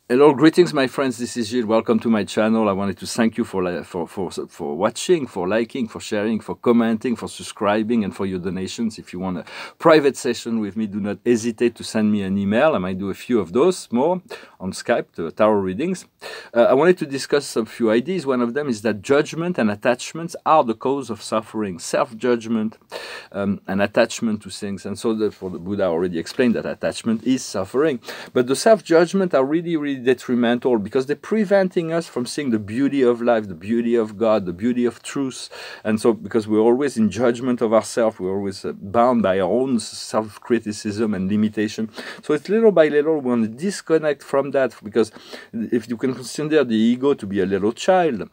Hello, greetings, my friends. This is Gilles. Welcome to my channel. I wanted to thank you for watching, for liking, for sharing, for commenting, for subscribing, and for your donations. If you want a private session with me, do not hesitate to send me an email. I might do a few of those more on Skype, the tarot readings. I wanted to discuss a few ideas. One of them is that judgment and attachments are the cause of suffering. Self-judgment and attachment to things. And so for the Buddha already explained that attachment is suffering. But the self-judgment are really detrimental because they're preventing us from seeing the beauty of life, the beauty of God, the beauty of truth. And so because we're always in judgment of ourselves, we're always bound by our own self-criticism and limitation. So it's little by little we want to disconnect from that, because if you can consider the ego to be a little child,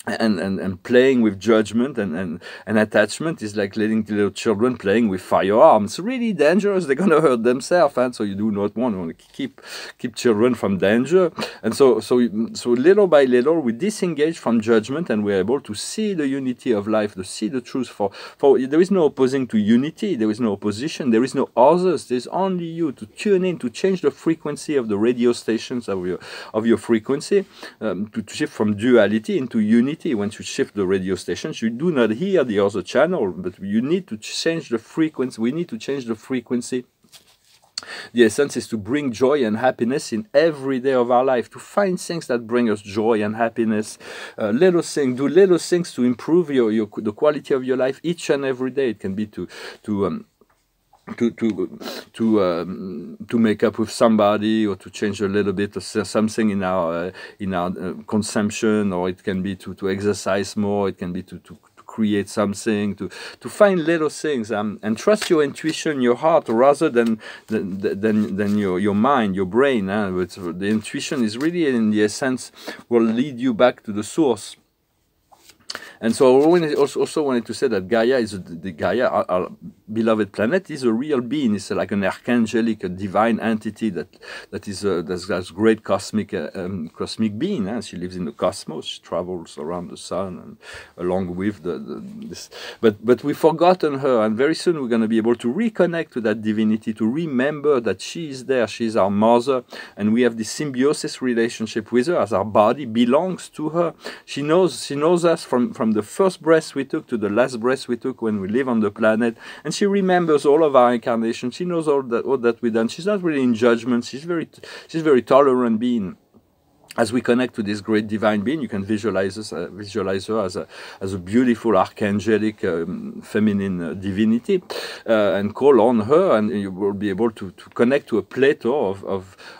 and playing with judgment and attachment is like letting the little children playing with firearms. Really dangerous. They're gonna hurt themselves, and so you do not want to keep children from danger. And so little by little we disengage from judgment, and we're able to see the unity of life, to see the truth. For there is no opposing to unity. There is no opposition. There is no others. There's only you. To tune in, to change the frequency of the radio stations of your frequency, to shift from duality into unity. Once you shift the radio stations, you do not hear the other channel, but you need to change the frequency. We need to change the frequency. The essence is to bring joy and happiness in every day of our life, to find things that bring us joy and happiness. Do little things to improve the quality of your life each and every day. It can be to make up with somebody, or to change a little bit of something in our consumption, or it can be to exercise more. It can be to create something, to find little things, and trust your intuition, your heart, rather than your mind, your brain. The intuition is really, in the essence, will lead you back to the source. And so I also wanted to say that Gaia is Gaia, our beloved planet, is a real being. It's like an archangelic, a divine entity that's great cosmic being. She lives in the cosmos. She travels around the sun, and along with this. But we've forgotten her, and very soon we're going to be able to reconnect to that divinity, to remember that she is there. She is our mother, and we have this symbiosis relationship with her, as our body belongs to her. She knows us from the first breath we took to the last breath we took when we live on the planet, and she remembers all of our incarnations. She knows all that we've done. She's not really in judgment. She's very tolerant being. As we connect to this great divine being, you can visualize her as a beautiful archangelic feminine divinity, and call on her, and you will be able to connect to a plateau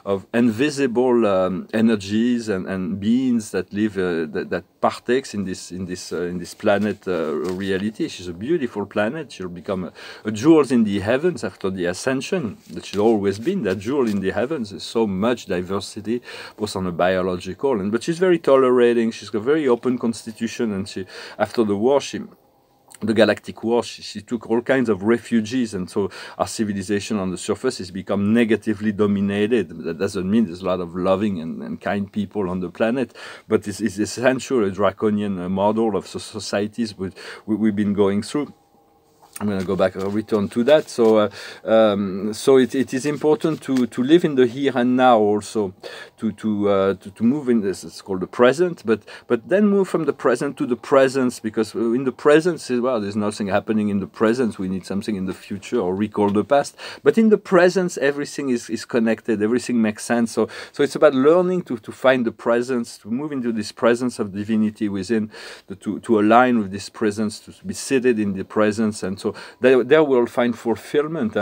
of invisible energies and beings that live that partakes in this planet reality. She's a beautiful planet. She'll become a jewel in the heavens after the ascension. That she's always been that jewel in the heavens. There's so much diversity, both on a biological, but she's very tolerating. She's got a very open constitution, and after the war, the galactic war, she took all kinds of refugees, and so our civilization on the surface has become negatively dominated. That doesn't mean there's a lot of loving and kind people on the planet, but it's essentially a draconian model of societies we've been going through. I'm going to go back, return to that. So it is important to live in the here and now, also to move in this. It's called the present, but then move from the present to the presence, because in the presence, well, there's nothing happening in the present. We need something in the future, or recall the past. But in the presence, everything is connected. Everything makes sense. So it's about learning to find the presence, to move into this presence of divinity within, to align with this presence, to be seated in the presence. And so there we'll find fulfillment,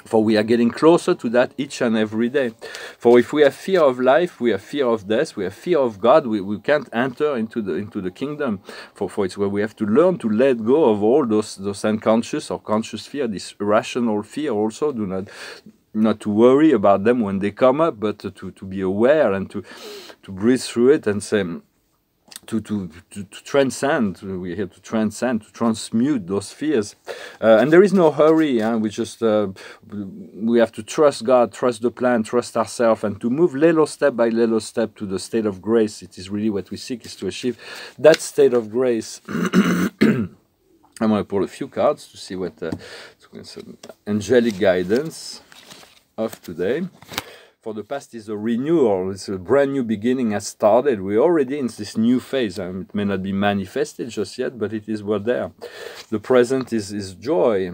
for we are getting closer to that each and every day. For if we have fear of life, we have fear of death, we have fear of God, we can't enter into the kingdom. For it's where we have to learn to let go of all those unconscious or conscious fear, this irrational fear also. Not to worry about them when they come up, but to be aware and to breathe through it and say, to transcend. We're here to transcend, to transmute those fears, and there is no hurry. We just we have to trust God, trust the plan, trust ourselves, and to move little step by little step to the state of grace. It is really what we seek, is to achieve that state of grace. I'm going to pull a few cards to see what some angelic guidance of today. For the past is a renewal. It's a brand new beginning has started. We're already in this new phase. It may not be manifested just yet, but it is, we're there. The present is joy.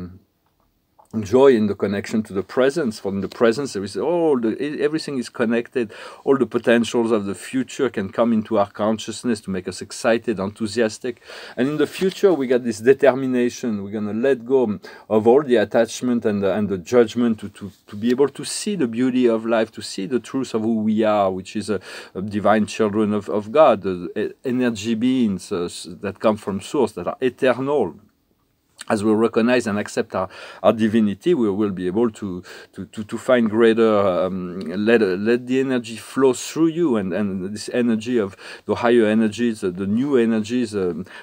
Joy in the connection to the presence. From the presence, there is everything is connected. All the potentials of the future can come into our consciousness to make us excited, enthusiastic. And in the future, we got this determination. We're gonna let go of all the attachment and the judgment to be able to see the beauty of life, to see the truth of who we are, which is a divine children of God, energy beings that come from source, that are eternal. As we recognize and accept our divinity, we will be able to find greater, let the energy flow through you, and this energy of the higher energies, the new energies,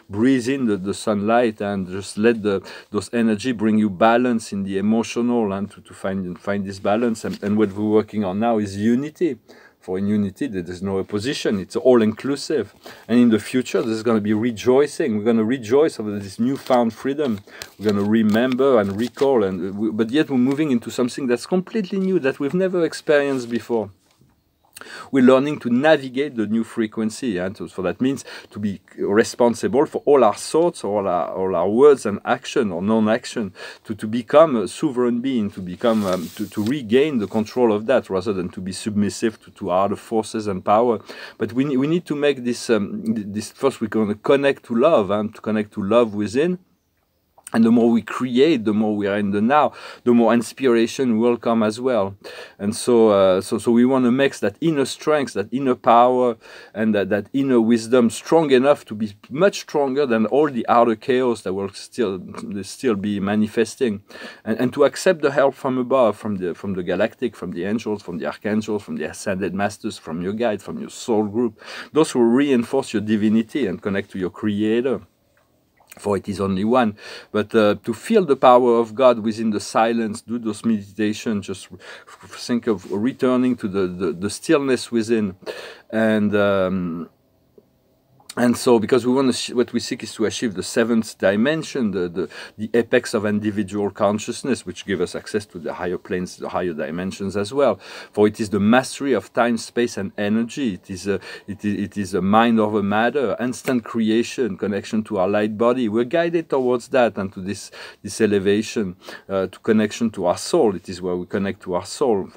breathe in the sunlight, and just let those energy bring you balance in the emotional, and to find this balance. And what we're working on now is unity. For in unity, there is no opposition. It's all-inclusive. And in the future, there's going to be rejoicing. We're going to rejoice over this newfound freedom. We're going to remember and recall. But yet we're moving into something that's completely new, that we've never experienced before. We're learning to navigate the new frequency, and so that means to be responsible for all our thoughts, all our words and action or non-action, to become a sovereign being, to become to regain the control of that, rather than to be submissive to other forces and power. But we need to make this first. We're going to connect to love, and to connect to love within. And the more we create, the more we are in the now, the more inspiration will come as well. And so we want to mix that inner strength, that inner power, and that inner wisdom strong enough to be much stronger than all the outer chaos that will still be manifesting, and to accept the help from above, from the galactic, from the angels, from the archangels, from the ascended masters, from your guide, from your soul group. Those who reinforce your divinity and connect to your creator. For it is only one. But to feel the power of God within the silence, do those meditations, just think of returning to the stillness within. And so, because we want to, what we seek is to achieve the seventh dimension, the apex of individual consciousness, which give us access to the higher planes, the higher dimensions as well. For it is the mastery of time, space, and energy. It is a mind over matter, instant creation, connection to our light body. We're guided towards that, and to this elevation, to connection to our soul. It is where we connect to our soul.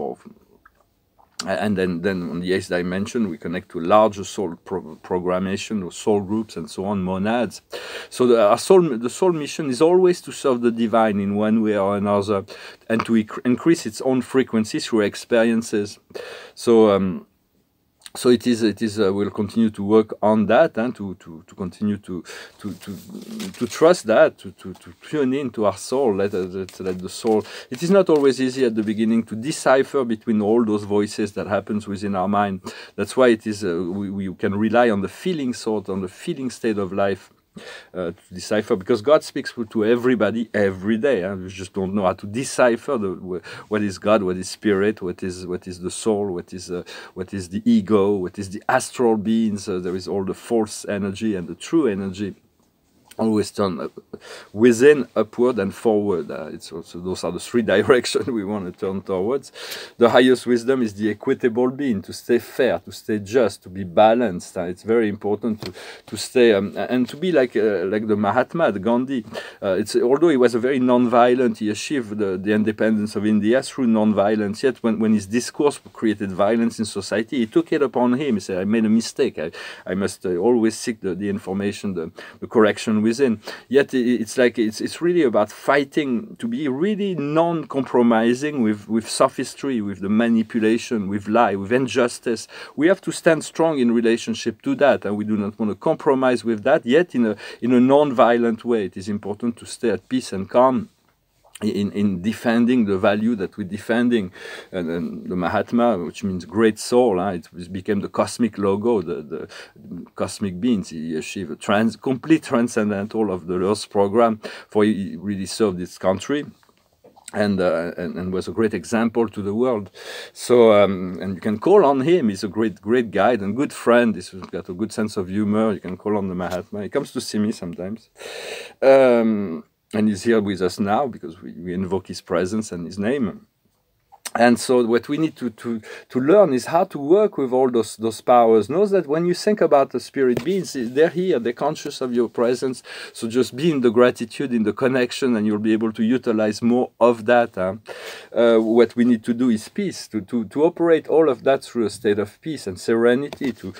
And then on the eighth dimension, we connect to larger soul programmation, or soul groups, and so on, monads. So the soul mission is always to serve the divine in one way or another, and to increase its own frequency through experiences. So it is. We'll continue to work on that, and to continue to trust that, to tune in to our soul. Let the soul. It is not always easy at the beginning to decipher between all those voices that happens within our mind. That's why it is. We can rely on the feeling thought, on the feeling state of life. To decipher, because God speaks to everybody every day. We just don't know how to decipher what is God, what is spirit, what is the soul, what is the ego, what is the astral beings. There is all the false energy and the true energy. Always turn within, upward, and forward. It's also, those are the three directions we want to turn towards. The highest wisdom is the equitable being, to stay fair, to stay just, to be balanced. It's very important to stay and to be like the Mahatma, the Gandhi. Although he was a very non-violent, he achieved the independence of India through non-violence. Yet when his discourse created violence in society, he took it upon him. He said, "I made a mistake. I must always seek the information, the correction within." Yet it's really about fighting to be really non-compromising with sophistry, with the manipulation, with lie, with injustice. We have to stand strong in relationship to that, and we do not want to compromise with that, yet in a non-violent way. It is important to stay at peace and calm in defending the value that we're defending. And the Mahatma, which means great soul, it became the cosmic logo, the cosmic beings. He achieved a complete transcendental of the Earth program, for he really served his country. And was a great example to the world. So and you can call on him. He's a great guide and good friend. He's got a good sense of humor. You can call on the Mahatma. He comes to see me sometimes. And he's here with us now because we invoke his presence and his name. And so what we need to learn is how to work with all those powers. Know that when you think about the spirit beings, they're here, they're conscious of your presence. So just be in the gratitude, in the connection, and you'll be able to utilize more of that. What we need to do is peace, to operate all of that through a state of peace and serenity, to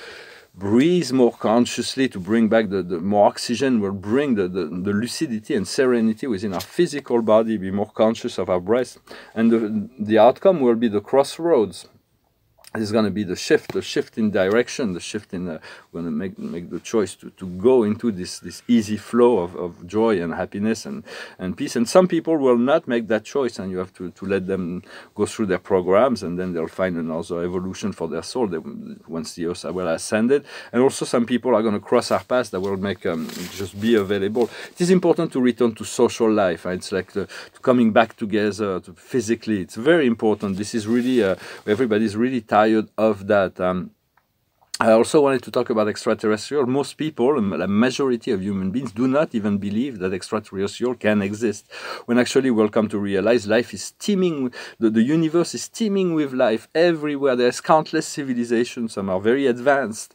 breathe more consciously, to bring back the more oxygen, will bring the lucidity and serenity within our physical body, be more conscious of our breath. And the outcome will be the crossroads. It's going to be the shift in direction, the shift in, we're going to make the choice to go into this easy flow of joy and happiness and peace. And some people will not make that choice, and you have to let them go through their programs, and then they'll find another evolution for their soul once the earth will ascended. And also some people are going to cross our path that will make just be available. It is important to return to social life. It's like coming back together physically. It's very important. This is really, everybody's really tired of that. I also wanted to talk about extraterrestrial. Most people, a majority of human beings, do not even believe that extraterrestrial can exist. When actually we'll come to realize life is teeming, the universe is teeming with life everywhere. There's countless civilizations. Some are very advanced,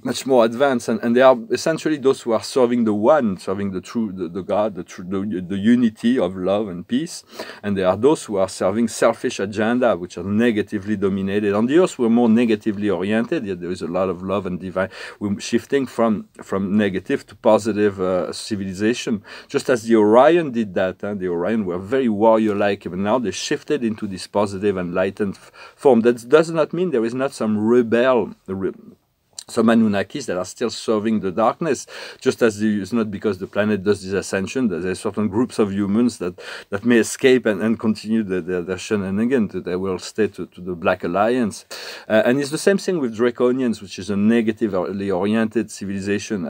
much more advanced, and they are essentially those who are serving the one, serving the true, the God, the unity of love and peace. And there are those who are serving selfish agenda, which are negatively dominated. On the earth, we're more negatively oriented, yet there is a lot of love and divine. We're shifting from negative to positive civilization, just as the Orion did that. The Orion were very warrior-like, but now they shifted into this positive, enlightened form. That does not mean there is not some some Anunnakis that are still serving the darkness, just as it's not because the planet does this ascension that there are certain groups of humans that may escape and continue their shenanigans. They will stay to the Black Alliance. And it's the same thing with Draconians, which is a negatively oriented civilization.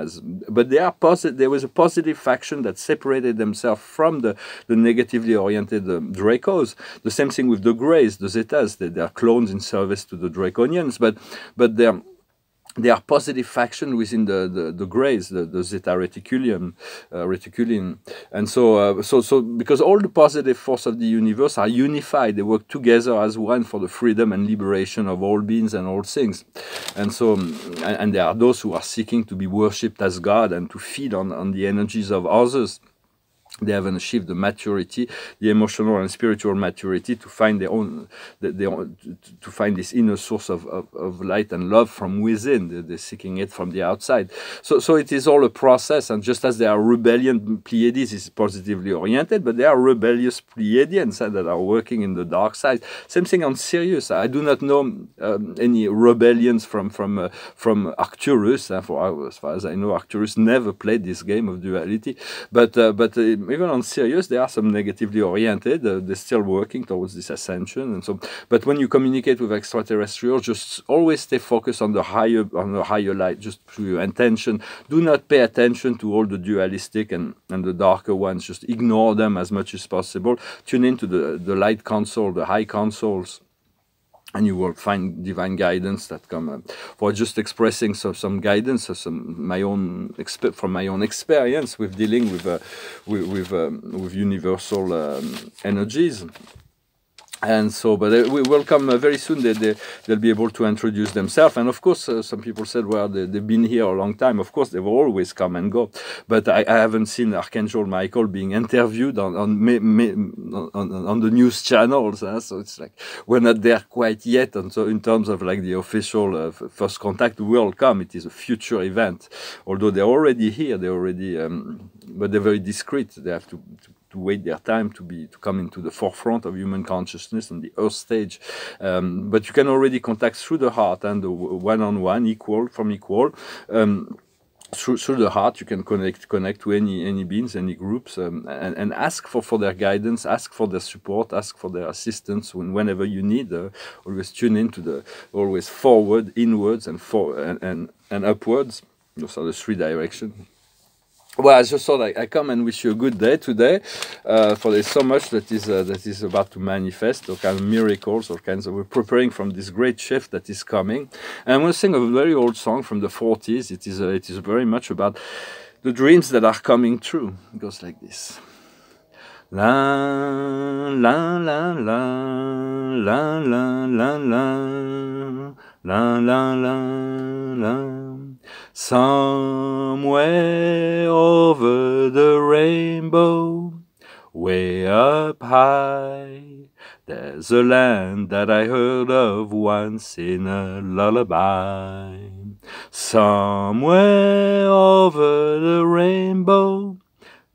But there was a positive faction that separated themselves from the negatively oriented Dracos. The same thing with the Greys, the Zetas. They are clones in service to the Draconians, but they are positive faction within the Greys, the Zeta Reticulian, and so because all the positive force of the universe are unified, they work together as one for the freedom and liberation of all beings and all things, and so and there are those who are seeking to be worshipped as God and to feed on the energies of others. They haven't achieved the maturity, the emotional and spiritual maturity to find to find this inner source of light and love from within. They're seeking it from the outside. So it is all a process, and just as there are rebellion Pleiades is positively oriented, but there are rebellious Pleiadians that are working in the dark side. Same thing on Sirius. I do not know any rebellions from Arcturus. As far as I know, Arcturus never played this game of duality, but even on Sirius, there are some negatively oriented. They're still working towards this ascension, and so. But when you communicate with extraterrestrials, just always stay focused on the higher light. Just through your intention. Do not pay attention to all the dualistic and the darker ones. Just ignore them as much as possible. Tune into the light console, the high consoles. And you will find divine guidance that come for just expressing some guidance, from my own experience with dealing with universal energies. And so, but we will come very soon. They'll be able to introduce themselves. And of course, some people said, well, they've been here a long time. Of course, they will always come and go. But I haven't seen Archangel Michael being interviewed on the news channels. So it's like we're not there quite yet. And so, in terms of like the official first contact will come, it is a future event. Although they're already here, but they're very discreet. They have to wait their time to come into the forefront of human consciousness on the earth stage. But you can already contact through the heart and the one-on-one, equal. Through the heart, you can connect to any beings, any groups, and ask for their guidance, ask for their support, ask for their assistance whenever you need. Always tune into always forward, inwards, and upwards. Those are the three directions. Well, I just thought I come and wish you a good day today, for there's so much that is about to manifest, all kinds of miracles, all kinds of, we're preparing from this great shift that is coming. And I'm going to sing a very old song from the 40s. It is very much about the dreams that are coming true. It goes like this. La la la la la la la la la la la la. Somewhere over the rainbow, way up high, there's a land that I heard of once in a lullaby. Somewhere over the rainbow,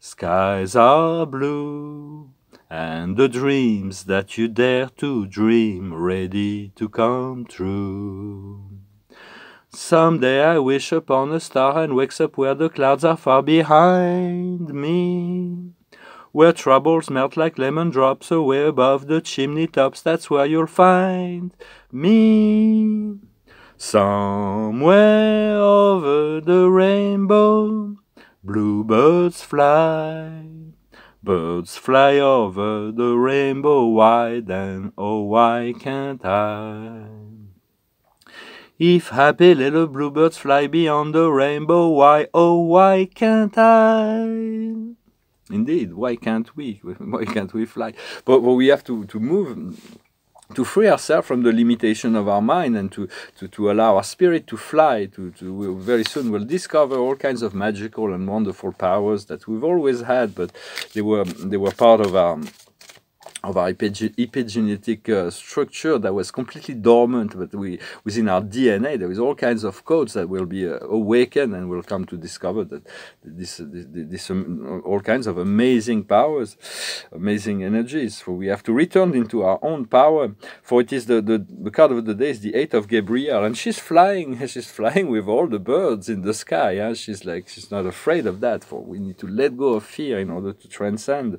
skies are blue, and the dreams that you dare to dream ready to come true. Someday I wish upon a star and wakes up where the clouds are far behind me, where troubles melt like lemon drops away above the chimney tops. That's where you'll find me. Somewhere over the rainbow, bluebirds fly. Birds fly over the rainbow wide, and oh, why can't I? If happy little bluebirds fly beyond the rainbow, why, oh, why can't I? Indeed, why can't we? Why can't we fly? But we have to move, to free ourselves from the limitation of our mind, and to allow our spirit to fly. Very soon we'll discover all kinds of magical and wonderful powers that we've always had, but they were part of our epigenetic structure that was completely dormant, but within our DNA there is all kinds of codes that will be awakened, and we'll come to discover that this all kinds of amazing powers, amazing energies. So we have to return into our own power. For it is the card of the day is the 8 of Gabriel, and she's flying with all the birds in the sky. Yeah? She's not afraid of that. For we need to let go of fear in order to transcend.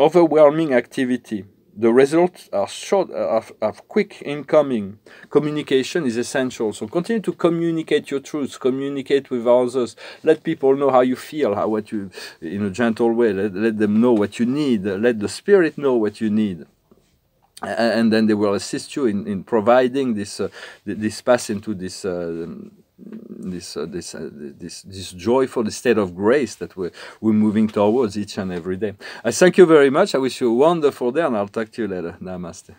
Overwhelming activity. The results are short, are quick in coming. Communication is essential. So continue to communicate your truths, communicate with others. Let people know how you feel, in a gentle way. Let them know what you need. Let the spirit know what you need. And then they will assist you in providing this path into this joyful state of grace that we're moving towards each and every day. I thank you very much. I wish you a wonderful day, and I'll talk to you later. Namaste.